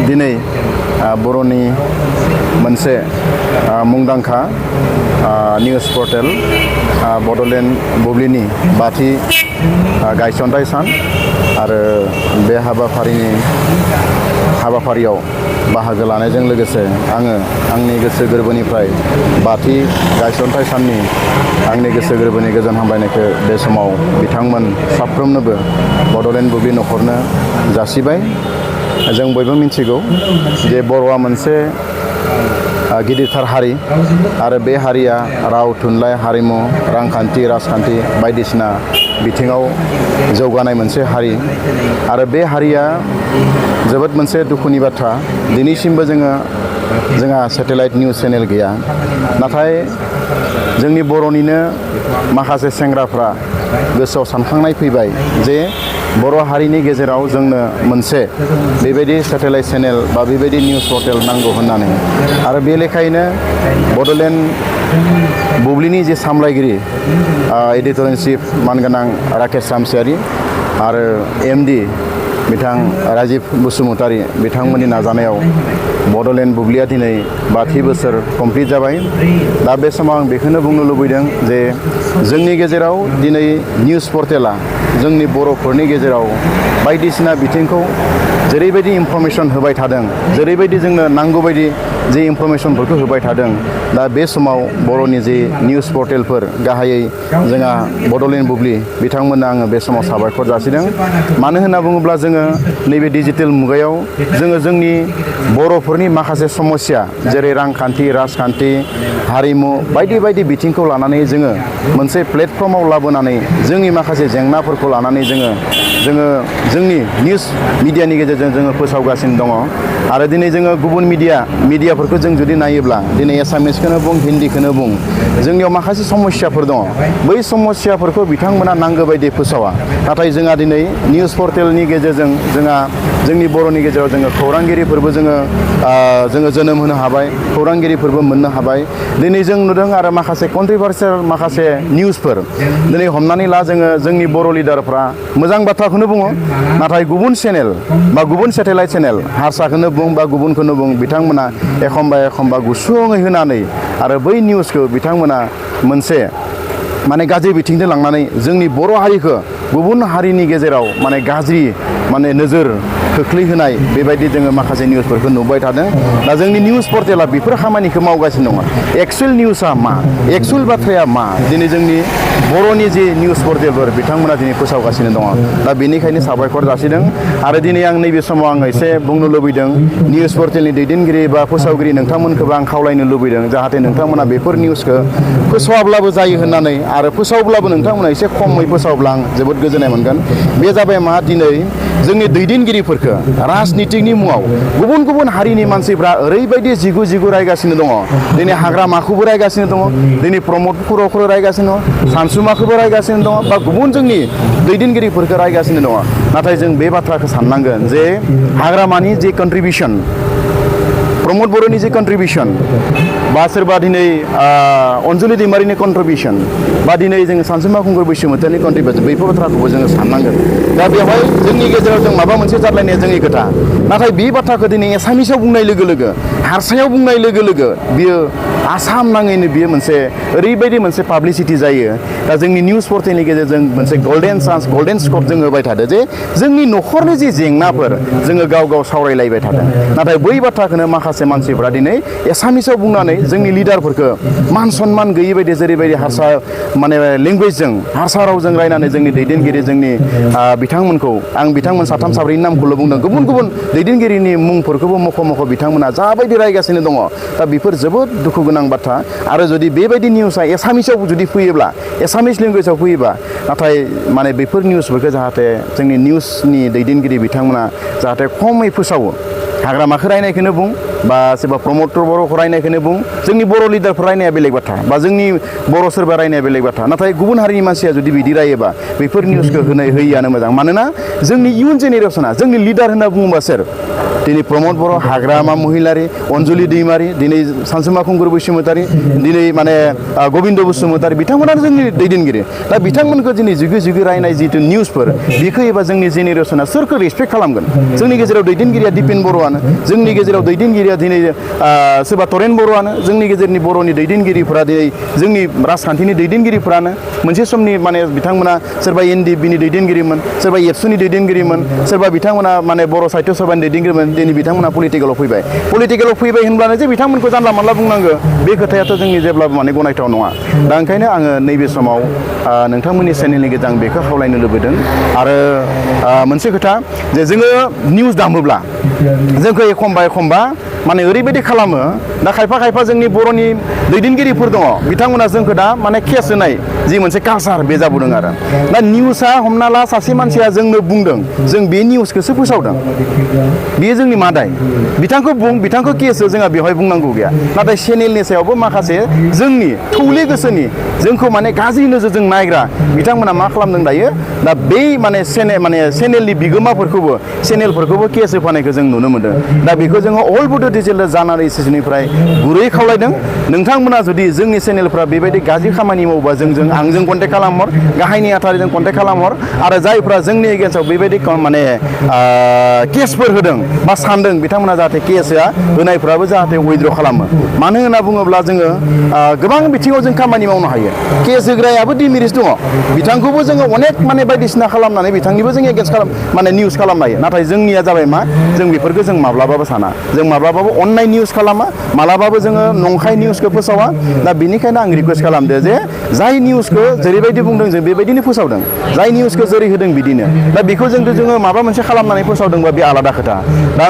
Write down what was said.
दिनै बर'नि मोनसे मुंदांखा निउज पर्टेल बड'लेण्ड बुब्लिनि बाथि गायसनथाय सान आरो बे हाबाफारियाव बाहागो लानायजों लोगोसे आङो आंनि गोसो गोरबोनिफ्राय बाथि गायसनथाय साननि आंनि गोसो गोरबोनि गोजोन हामलायनायखौ बे समाव बिथांमोन साफ्रोमनोबो बड'लेण्ड बुब्लि न'खरनो जासिबाय। जों बयबो मिथिगौ जे बर'आ मोनसे गिदिरथार हारि आरो बे हारिया राव थुनलाइ हारिमु रांखान्थि राजखान्थि बायदिसिना बिथिङाव जौगानाय मोनसे हारि आरो बे हारिया जोबोद मोनसे दुखुनि बाथ्रा दिनैसिमबो जोंहा सेटेलाइट निउज चेनेल गैया। नाथाय जोंनि बर'निनो माखासे सेंग्राफ्रा गोसोआव सानखांनाय फैबाय जे बर' हारिनि गेजेराव जोंनो मोनसे बेबायदि सेटेलाइट चेनेल बा बेबायदि निउज पर्टेल नांगौ होननानै आरो बे लेखायैनो बड'लेण्ड बुब्लिनि जे सामलायगिरि एडिटर इन चिफ मानगोनां राकेश सामसियारि आरो एमडि बिथां राजिब बसुमतारी बिथांमोननि नाजानायाव बड'लेण्ड बुब्लिया दिनै 32 बोसोर कमप्लिट जाबाय। दा बे समाव आं बेखौनो बुंनो लुबैदों जे जोंनि गेजेराव दिनै निउज पर्टेला जोंनि बर'फोरनि गेजेराव बायदिसिना बिथिंखौ जेरैबायदि इनफरमेसन होबाय थादों जेरैबायदि जोंनो नांगौबायदि जे इनफरमेसनफोरखौ होबाय थादों दा बे समाव बर'नि जे निउज पर्टेलफोर गाहायै जोंहा बड'लेण्ड बुब्लि बिथांमोननो आङो बे समाव साबायखर जासिदों। मानो होनना बुङोब्ला जोङो नैबे डिजिटेल मुगायाव जोंनि बर'फोरनि माखासे समस्या जेरै रांखान्थि राजखान्थि हारिमु बायदि बिथिंखौ लानानै जोङो मोनसे प्लेटफर्माव लाबोनानै जोंनि माखासे जेंनाफोरखौ लानानै जोङो जोंनि निउज मिडियानि गेजेरजों जोङो फोसावगासिनो दङ आरो दिनै जोङो गुबुन मिडियाफोरखौ जों जुदि नायोब्ला दिनै एसामिसखौनो बुं हिन्दीखौनो बुं जोंनियाव माखासे समस्याफोर दङ बै समस्याफोरखौ बिथांमोना नांगौ बायदि फोसावा। नाथाय जोंहा दिनै निउज पर्टेलनि गेजेरजों जोंनि बर'नि गेजेराव जोङो खौरांगिरिफोरबो जोङो जोनोम होनो हाबाय खौरांगिरिफोरबो मोननो हाबाय। दिनै जों नुदों आरो माखासे कन्ट्रभार्सियेल माखासे निउसफोर दिनै हमनानै ला जोंनि बर' लिडारफ्रा मोजां बाथ्राखौनो बुङो नाथाय गुबुन चेनेल बा गुबुन सेटेलाइट चेनेल हारसाखौनो बुं बा गुबुनखौनो बुं बिथांमोना एखमबा गुसुङै होनानै आरो बै निउसखौ बिथांमोना मोनसे माने गाज्रि बिथिंजों लांनानै जोंनि बर' हारिखौ गुबुन हारिनि गेजेराव माने गाज्रि नोजोर खोख्लैहोनाय बेबायदि जोङो माखासे निउसफोरखौ नुबाय थादों। दा जोंनि निउज पर्टेला बेफोर खामानिखौ मावगासिनो दङ। एक्सुवेल निउसआ मा एक्सुवेल बाथ्राया मा दिनै जोंनि बर'नि जे निउज पर्टेलफोर बिथांमोना दिनै फोसावगासिनो दङ। दा बेनिखायनो साबायखर जासिदों आरो दिनै आं नैबे समाव आं एसे बुंनो लुबैदों निउज पर्टेलनि दैदेनगिरि बा फोसावगिरि नोंथांमोनखौबो आं खावलायनो लुबैदों जाहाथे नोंथांमोना बेफोर निउसखौ फोसावाब्लाबो जायो होननानै आरो फोसावब्लाबो नोंथांमोना एसे खमै फोसावब्ला आं जोबोद गोजोननाय मोनगोन। बे जाबाय मा दिनै जोंनि दैदेनगिरिफोरखौ राजनितिकनि मुङाव गुबुन हारिनि मानसिफ्रा ओरैबायदि जिगु रायगासिनो दङ। दिनै हाग्रामाखौबो रायगासिनो दङ दिनै प्रमद बर'खौ रायगासिनो दङ सानसुमाखौबो रायगासिनो दङ बा गुबुन जोंनि दैदेनगिरिफोरखौ रायगासिनो दङ। नाथाय जों बे बाथ्राखौ साननांगोन जे हाग्रामानि जे कन्ट्रिबिउसन प्रमद बर'नि जे कन्ट्रिबिउसन बा सोरबा दिनै अनजुलि दैमारिनि कन्ट्रिबिउसन बा दिनै जों सानसुमा खुंगुर बैसोमुथियानि कन्ट्रिबिउसन बैफोर बाथ्राखौबो जोङो साननांगोन। दा बेवहाय जोंनि गेजेराव जों माबा मोनसे जाद्लायनाया जोंनि खोथा नाथाय बे बाथ्राखौ दिनै एसामिसाव बुंनाय लोगो लोगो हारसायाव बुंनाय लोगो लोगो बियो आसाम नाङैनो बियो मोनसे ओरैबायदि मोनसे पाब्लिसिटि जायो। दा जोंनि निउज पर्टेलनि गेजेरजों मोनसे गल्डेन चान्स गल्डेन स्कप जों होबाय थादों जे जोंनि न'खरनि जि जेंनाफोर जोङो गाव सावरायलायबाय थादों। नाथाय बै बाथ्राखौनो माखासे मानसिफ्रा दिनै एसामिसाव बुंनानै जोंनि लिडारफोरखौ मान सनमान गैयै बायदि जेरैबायदि हारसा लेंगुवेजजों हारसा रावजों रायनानै जोंनि दैदेनगिरि जोंनि बिथांमोनखौ आं बिथांमोन साथाम साब्रैनि नामखौल' बुंदों गुबुन दैदेनगिरिनि मुंफोरखौबो मख' बिथांमोना जाबायदि रायगासिनो दङ। दा बेफोर जोबोद दुखु गोनां बाथ्रा आरो जुदि बेबायदि निउसआ एसामिसाव जुदि फैयोब्ला एसामिस लेंगुवेजाव फैयोबा नाथाय बेफोर निउसफोरखौ जाहाथे जोंनि निउसनि दैदेनगिरि बिथांमोना जाहाथे खमै फोसावो हाग्रामाखौ रायनायखौनो बुं बा सोरबा प्रमद बर'खौ रायनायखौनो बुं जोंनि बर' लिडारफोर रायनाया बेलेग बाथ्रा बा जोंनि बर' सोरबा रायनाया बेलेग बाथ्रा नाथाय गुबुन हारिनि मानसिया जुदि बिदि रायोबा बेफोर निउसखौ होयियानो मोजां मानोना जोंनि इयुन जेनेरेसना जोंनि लिडार होनना बुङोबा सोर दिनै प्रमद बर' हाग्रामा महिलारि अनजुलि दैमारि दिनै सानसुमा खुंगुर बसुमतारि दिनै माने गबिन्द बसुमतारि बिथांमोनानो जोंनि दैदेनगिरि दा बिथांमोनखौ दिनै जुगे जुगे रायनाय जिथु निउसफोर बेखौ एबा जोंनि जेनेरेसना सोरखौ रेसपेक्ट खालामगोन जोंनि गेजेराव दैदेनगिरिया दिपेन बर'आनो जोंनि गेजेराव दैदेनगिरिया दिनै सोरबा तरेन बर'आनो जोंनि गेजेरनि बर'नि दैदेनगिरिफोरा दिनै जोंनि राजखान्थिनि दैदेनगिरिफोरानो मोनसे समनि माने बिथांमोना सोरबा एनडिएफबिनि दैदेनगिरिमोन सोरबा एबसुनि दैदेनगिरिमोन सोरबा बिथांमोना माने बर' साहित्य सभानि दैदेनगिरिमोन दिनै बिथांमोना पलिटिकेलाव फैबाय होनब्लानो जे बिथांमोनखौ जानला मानला बुंनांगौ बे खोथायाथ' जोंनि जेब्लाबो माने गनायथाव नङा दा ओंखायनो आङो नैबे समाव नोंथांमोननि चेनेलनि गेजेरजों आं बेखौ खावलायनो लुबैदों आरो मोनसे खोथा जे जोङो निउस दामोब्ला जोंखौ एखमबा माने ओरैबायदि खालामो दा खायफा जोंनि बर'नि दैदेनगिरिफोर दङ बिथांमोना जोंखौ दा माने केस होनाय जि मोनसे कालसार बे जाबोदों आरो दा निउसआ हमना ला सासे मानसिया जोंनो बुंदों जों बे निउसखौसो फोसावदों बेयो जोंनि मादाय बिथांखौ केस जोंहा बेवहाय बुंनांगौ गैया नाथाय चेनेलनि सायावबो माखासे जोंनि थौले गोसोनि जोंखौ माने गाज्रि नोजोरजों नायग्रा बिथांमोना मा खालामदों दायो दा बै माने चेनेलनि चेनेलफोरखौबो केस होफानायखौ जों नुनो मोनदों दा बेखौ जोङो अल बड' डिजिटेल जार्नाल एस'सिएशननिफ्राय गुरै खावलायदों नोंथांमोना जुदि जोंनि चेनेलफ्रा बेबायदि गाज्रि खामानि मावोबा आंजों कन्टेक्ट खालामहर गाहायनि आथारिजों कन्टेक्ट खालामहर आरो जायफ्रा जोंनि एगेन्स्टआव बेबायदि माने केसफोर होदों बा सानदों बिथांमोना जाहाथे केस होनायफ्राबो जाहाथे उइथड्र खालामो मानो होनना बुङोब्ला जोङो गोबां बिथिङाव जों खामानि मावनो हायो केस होग्रायाबो डिमेरिट्स दङ बिथांखौबो जोङो अनेक माने बायदिसिना खालामनानै बिथांनिबो जों एगेन्स्ट माने निउस खालामनो हायो नाथाय जोंनिया जाबाय मा जों बेफोरखौ जों माब्लाबाबो साना जों माब्लाबाबो अननाय निउस खालामा मालाबाबो जोङो नंखाय निउसखौ फोसावा दा बेनिखायनो आं रिकुवेस्ट खालामदो जे जाय निउसखौ जेरैबायदि बुंदों जों बेबायदिनो फोसावदों जाय निउसखौ जेरै होदों बिदिनो दा बेखौ जोङो माबा मोनसे खालामनानै फोसावदोंबा बे आलादा खोथा दा